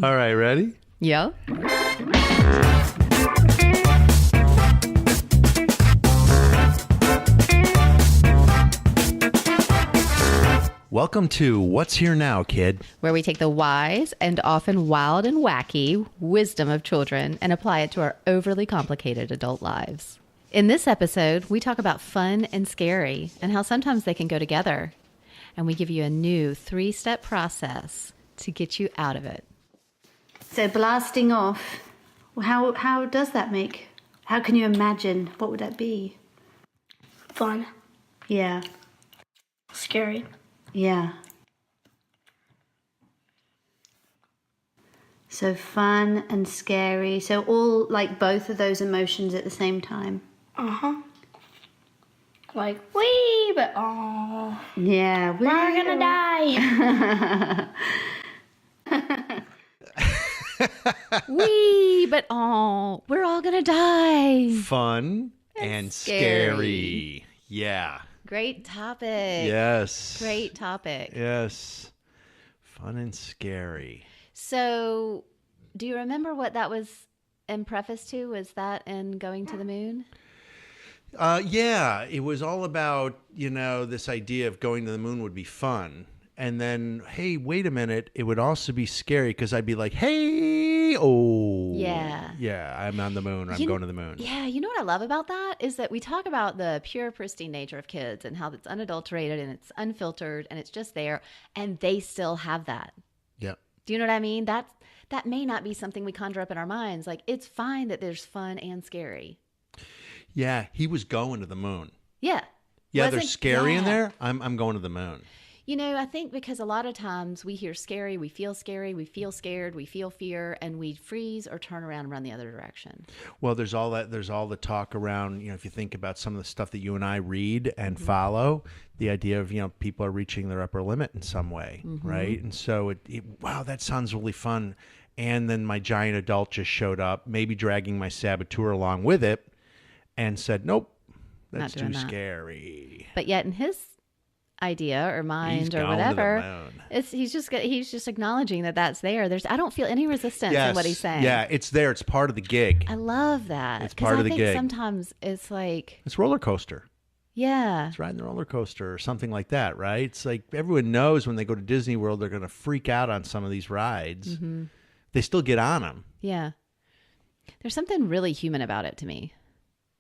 All right, ready? Yeah. Welcome to What's Here Now, Kid? Where we take the wise and often wild and wacky wisdom of children and apply it to our overly complicated adult lives. In this episode, we talk about fun and scary and how sometimes they can go together. And we give you a new 3-step process to get you out of it. So blasting off, how does that make? How can you imagine? What would that be? Fun. Yeah. Scary. Yeah. So fun and scary. So all like both of those emotions at the same time. Uh-huh. Like, wee, but oh, Yeah. we're gonna die. Wee, but oh, we're all gonna die. Fun and scary. Yeah. Great topic. Yes. Great topic. Yes. Fun and scary. So, do you remember what that was in preface to? Was that in Going to the Moon? Yeah, it was all about, this idea of going to the moon would be fun. And then, hey, wait a minute, it would also be scary because I'd be like, hey, oh. Yeah, I'm on the moon. I'm going to the moon. Yeah, you know what I love about that is that we talk about the pure, pristine nature of kids and how it's unadulterated and it's unfiltered and it's just there, and they still have that. Yeah. Do you know what I mean? That may not be something we conjure up in our minds. Like, it's fine that there's fun and scary. Yeah, he was going to the moon. Yeah. Yeah, there's scary in there. I'm going to the moon. I think because a lot of times we hear scary, we feel scared, we feel fear, and we freeze or turn around and run the other direction. Well, there's all the talk around, if you think about some of the stuff that you and I read and follow, the idea of, people are reaching their upper limit in some way, right? And so, wow, that sounds really fun. And then my giant adult just showed up, maybe dragging my saboteur along with it, and said, nope, that's too scary. But yet in his idea or mind or whatever, he's just acknowledging that that's there. I don't feel any resistance in what he's saying. Yeah, it's there. It's part of the gig. I love that. It's part of the gig. Sometimes it's like it's roller coaster. Yeah. It's riding the roller coaster or something like that, right? It's like everyone knows when they go to Disney World, they're going to freak out on some of these rides. They still get on them. Yeah. There's something really human about it to me.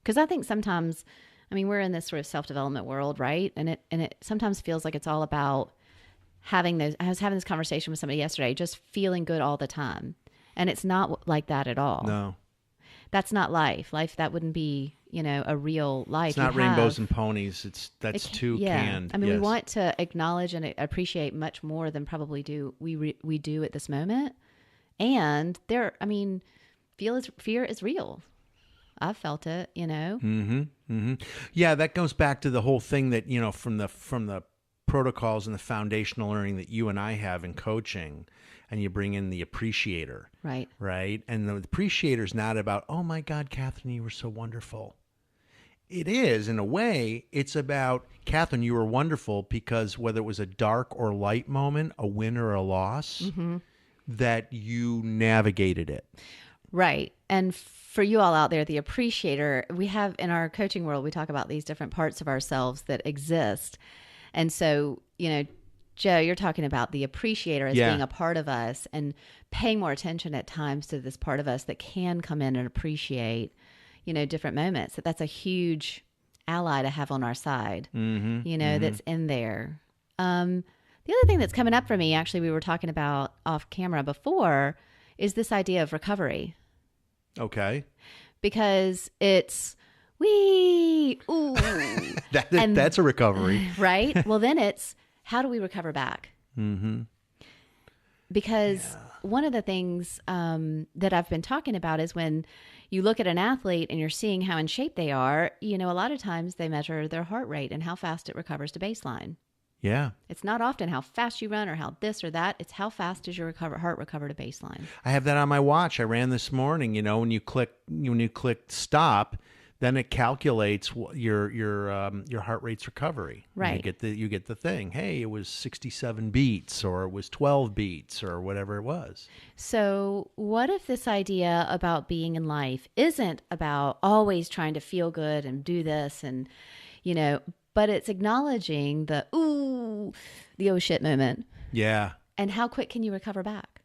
Because I think sometimes, we're in this sort of self-development world, right? And it sometimes feels like it's all about having those. I was having this conversation with somebody yesterday, just feeling good all the time. And it's not like that at all. No. That's not life. Life, that wouldn't be, a real life. It's not rainbows and ponies. That's too canned. We want to acknowledge and appreciate much more than probably we do at this moment. And fear is real. I've felt it, Yeah, that goes back to the whole thing that, from the protocols and the foundational learning that you and I have in coaching, and you bring in the appreciator. Right. Right? And the appreciator is not about, oh my God, Catherine, you were so wonderful. It is, in a way, it's about, Catherine, you were wonderful because whether it was a dark or light moment, a win or a loss, that you navigated it. Right. And for you all out there, the appreciator, we have in our coaching world, we talk about these different parts of ourselves that exist. And so, Joe, you're talking about the appreciator as being a part of us and paying more attention at times to this part of us that can come in and appreciate, different moments. That's a huge ally to have on our side, that's in there. The other thing that's coming up for me, actually, we were talking about off camera before, is this idea of recovery. Okay. Because it's, ooh. That's a recovery. Right? Well, then it's, how do we recover back? Because one of the things that I've been talking about is when you look at an athlete and you're seeing how in shape they are, a lot of times they measure their heart rate and how fast it recovers to baseline. Yeah. It's not often how fast you run or how this or that. It's how fast does your heart recover to baseline. I have that on my watch. I ran this morning. When you click stop, then it calculates your heart rate's recovery. Right. You get the thing. Hey, it was 67 beats, or it was 12 beats, or whatever it was. So what if this idea about being in life isn't about always trying to feel good and do this and, but it's acknowledging the oh shit moment. Yeah. And how quick can you recover back?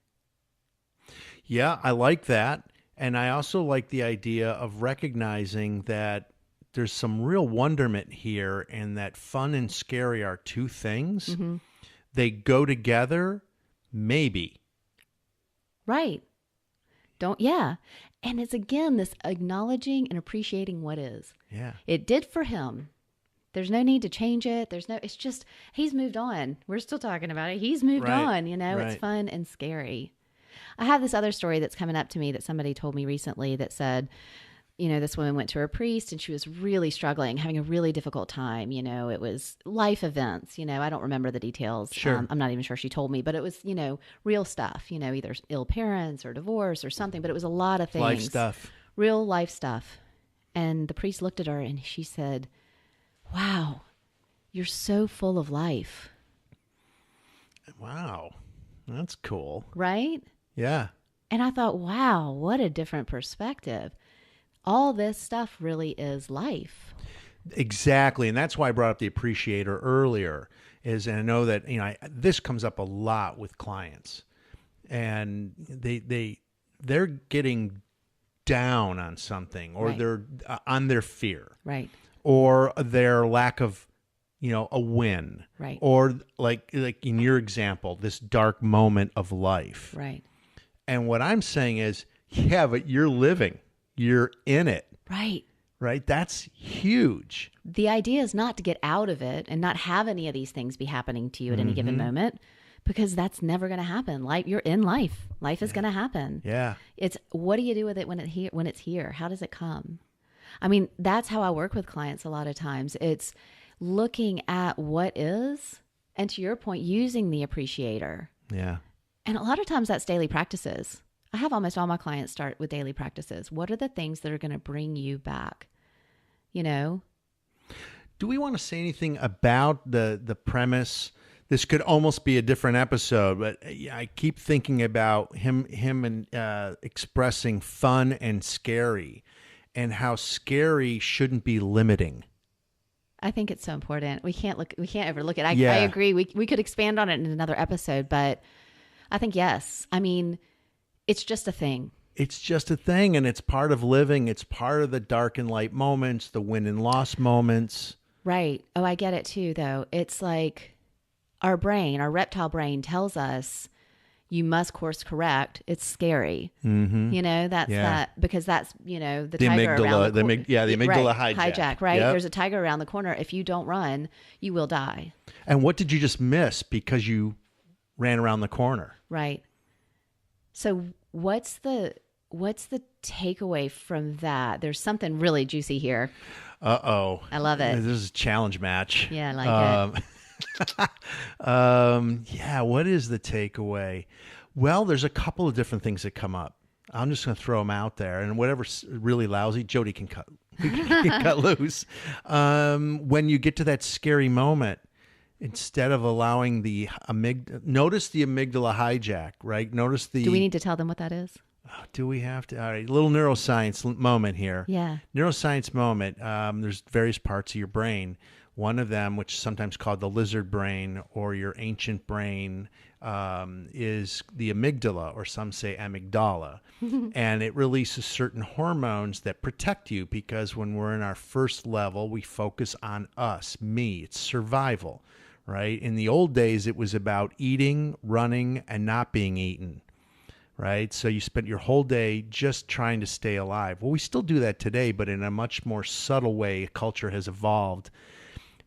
Yeah, I like that. And I also like the idea of recognizing that there's some real wonderment here, and that fun and scary are two things. Mm-hmm. They go together, maybe. Right. And it's again this acknowledging and appreciating what is. Yeah. It did for him. There's no need to change it. It's just, he's moved on. We're still talking about it. He's moved on, It's fun and scary. I have this other story that's coming up to me that somebody told me recently that said, this woman went to her priest and she was really struggling, having a really difficult time. It was life events. I don't remember the details. Sure. I'm not even sure she told me, but it was, real stuff, either ill parents or divorce or something, but it was a lot of things. Life stuff. Real life stuff. And the priest looked at her and she said, "Wow, you're so full of life." Wow. That's cool. Right? Yeah. And I thought, wow, what a different perspective. All this stuff really is life. Exactly. And that's why I brought up the appreciator earlier, and I know that, this comes up a lot with clients, and they're getting down on something, or they're on their fear. Right. Or their lack of, a win. Right. Or like in your example, this dark moment of life. Right. And what I'm saying is, yeah, but you're living. You're in it. Right. Right? That's huge. The idea is not to get out of it and not have any of these things be happening to you at any given moment, because that's never going to happen. You're in life. Life is going to happen. Yeah. It's what do you do with it when it's here? How does it come? I mean, that's how I work with clients a lot of times. It's looking at what is, and to your point, using the appreciator. Yeah. And a lot of times that's daily practices. I have almost all my clients start with daily practices. What are the things that are going to bring you back? Do we want to say anything about the premise? This could almost be a different episode, but I keep thinking about him and expressing fun and scary, and how scary shouldn't be limiting. I think it's so important. We can't overlook it. I agree. We could expand on it in another episode, but I think yes. I mean, it's just a thing. It's just a thing, and it's part of living. It's part of the dark and light moments, the win and loss moments. Right. Oh, I get it too, though. It's like our reptile brain tells us you must course correct. It's scary. Mm-hmm. That because that's, the tiger amygdala, around the the amygdala hijack. Right. Yep. There's a tiger around the corner. If you don't run, you will die. And what did you just miss because you ran around the corner? Right. So what's the takeaway from that? There's something really juicy here. Uh-oh. I love it. This is a challenge match. Yeah, I like it. Yeah, what is the takeaway? Well, there's a couple of different things that come up. I'm just going to throw them out there, and whatever's really lousy, Jody can cut loose. When you get to that scary moment, instead of allowing the notice the amygdala hijack, right? Notice the. Do we need to tell them what that is? Do we have to? All right, a little neuroscience moment here. Yeah. Neuroscience moment. There's various parts of your brain. One of them, which is sometimes called the lizard brain or your ancient brain, is the amygdala, or some say amygdala. And it releases certain hormones that protect you, because when we're in our first level, we focus on us, me. It's survival, right? In the old days, it was about eating, running, and not being eaten. Right? So you spent your whole day just trying to stay alive. Well, we still do that today, but in a much more subtle way. Culture has evolved.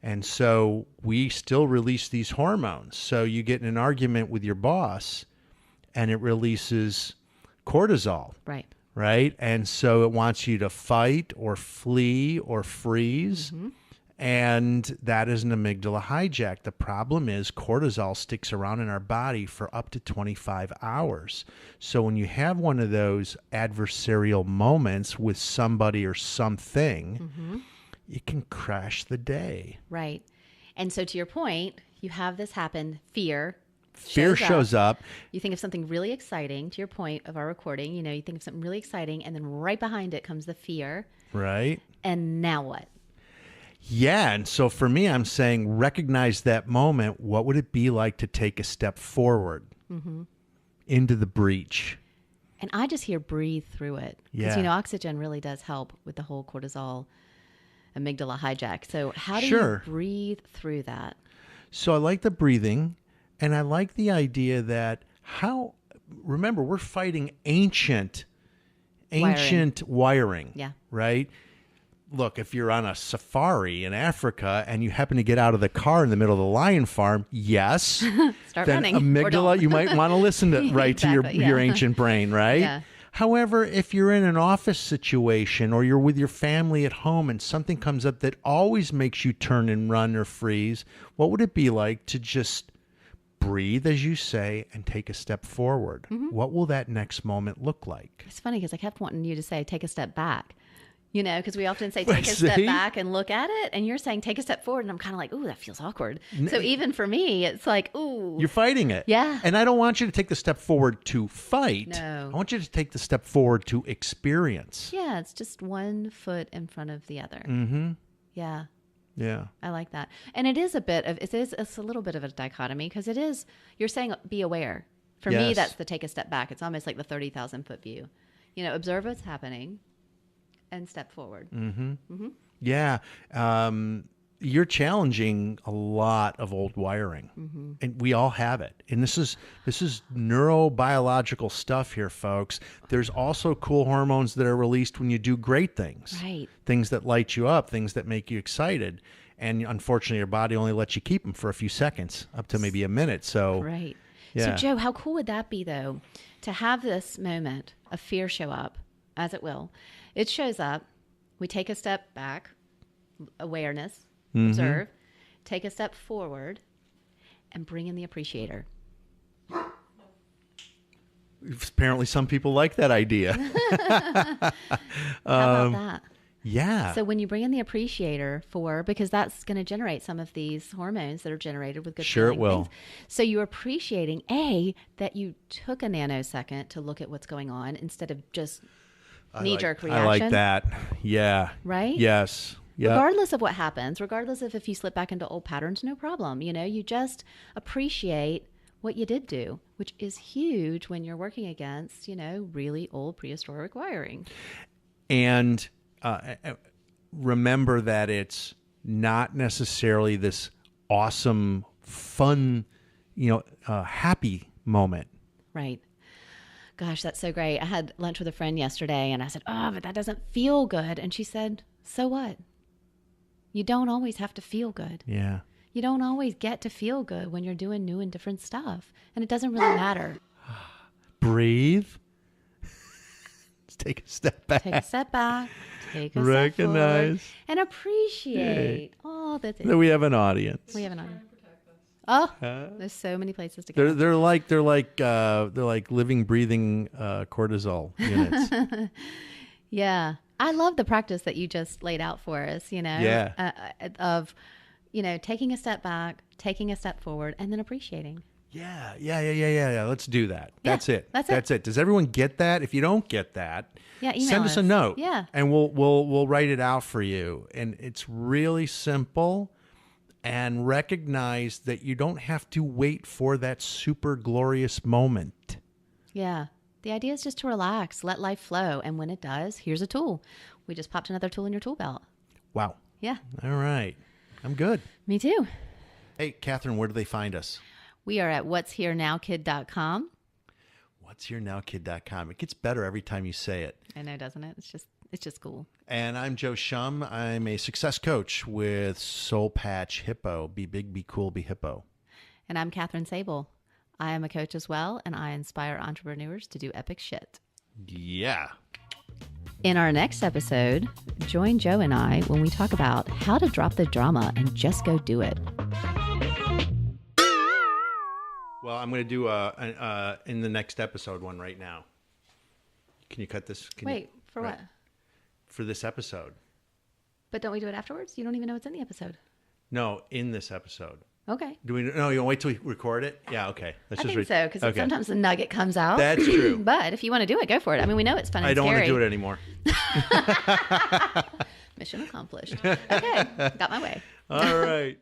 And so we still release these hormones. So you get in an argument with your boss and it releases cortisol. Right. Right? And so it wants you to fight or flee or freeze. Mm-hmm. And that is an amygdala hijack. The problem is cortisol sticks around in our body for up to 25 hours. So when you have one of those adversarial moments with somebody or something, it can crash the day. Right. And so to your point, you have this happen, fear. Fear shows up. You think of something really exciting, to your point of our recording, you think of something really exciting, and then right behind it comes the fear. Right. And now what? Yeah. And so for me, I'm saying recognize that moment. What would it be like to take a step forward into the breach? And I just hear breathe through it. Because, oxygen really does help with the whole cortisol amygdala hijack. So how do you breathe through that? So I like the breathing, and I like the idea that remember, we're fighting ancient wiring. Yeah. Right? Look, if you're on a safari in Africa and you happen to get out of the car in the middle of the lion farm, yes, Start then running. amygdala, you might want to listen to Exactly, to your ancient brain, right? Yeah. However, if you're in an office situation or you're with your family at home and something comes up that always makes you turn and run or freeze, what would it be like to just breathe, as you say, and take a step forward? What will that next moment look like? It's funny because I kept wanting you to say, take a step back. Because we often say, take a step back and look at it. And you're saying, take a step forward. And I'm kind of like, ooh, that feels awkward. So even for me, it's like, ooh. You're fighting it. Yeah. And I don't want you to take the step forward to fight. No. I want you to take the step forward to experience. Yeah, it's just one foot in front of the other. Mm-hmm. Yeah. Yeah. I like that. And it's a little bit of a dichotomy because you're saying be aware. For me, that's the take a step back. It's almost like the 30,000 foot view. Observe what's happening and step forward. Yeah. You're challenging a lot of old wiring, and we all have it. And this is neurobiological stuff here, folks. There's also cool hormones that are released when you do great things, Right? Things that light you up, things that make you excited. And unfortunately, your body only lets you keep them for a few seconds, up to maybe a minute. So, Right. Yeah. So, Joe, how cool would that be, though, to have this moment of fear show up, as it will? It shows up. We take a step back, awareness, observe, take a step forward, and bring in the appreciator. apparently some people like that idea. How about that? Yeah. So when you bring in the appreciator because that's going to generate some of these hormones that are generated with good Sure it feeling will. things. So you're appreciating, that you took a nanosecond to look at what's going on instead of just knee-jerk reaction. I like that. Yeah. Right? Yes. Yeah. Regardless of what happens, regardless of if you slip back into old patterns, no problem. You just appreciate what you did do, which is huge when you're working against, really old prehistoric wiring. And remember that it's not necessarily this awesome, fun, happy moment. Right. Gosh, that's so great. I had lunch with a friend yesterday and I said, but that doesn't feel good. And she said, so what? You don't always have to feel good. Yeah. You don't always get to feel good when you're doing new and different stuff. And it doesn't really matter. Breathe. Let's take a step back. Take a step back. Take a step Recognize. forward. And appreciate all the things. That we have an audience. We have an audience. Oh, there's so many places to go. They're like living, breathing cortisol units. Yeah. I love the practice that you just laid out for us, Yeah. Of taking a step back, taking a step forward, and then appreciating. Yeah. Let's do that. That's it. That's it. Does everyone get that? If you don't get that, email send us a us. note. Yeah. And we'll write it out for you. And it's really simple. And recognize that you don't have to wait for that super glorious moment. Yeah. The idea is just to relax, let life flow. And when it does, here's a tool. We just popped another tool in your tool belt. Wow. Yeah. All right. I'm good. Me too. Hey, Catherine, where do they find us? We are at what'sherenowkid.com. What'sherenowkid.com. It gets better every time you say it. I know, doesn't it? It's just cool. And I'm Joe Shum. I'm a success coach with Soul Patch Hippo. Be big, be cool, be hippo. And I'm Catherine Sable. I am a coach as well, and I inspire entrepreneurs to do epic shit. Yeah. In our next episode, join Joe and I when we talk about how to drop the drama and just go do it. Well, I'm going to do in the next episode one right now. Can you cut this? Wait, for what? For this episode. But don't we do it afterwards? You don't even know what's in the episode. No, in this episode. Okay. Do we? No, you want to wait till we record it? Yeah, okay. I think so, because sometimes the nugget comes out. That's true. But if you want to do it, go for it. I mean, we know it's fun and I don't scary. want to do it anymore. Mission accomplished. Okay, got my way. All right.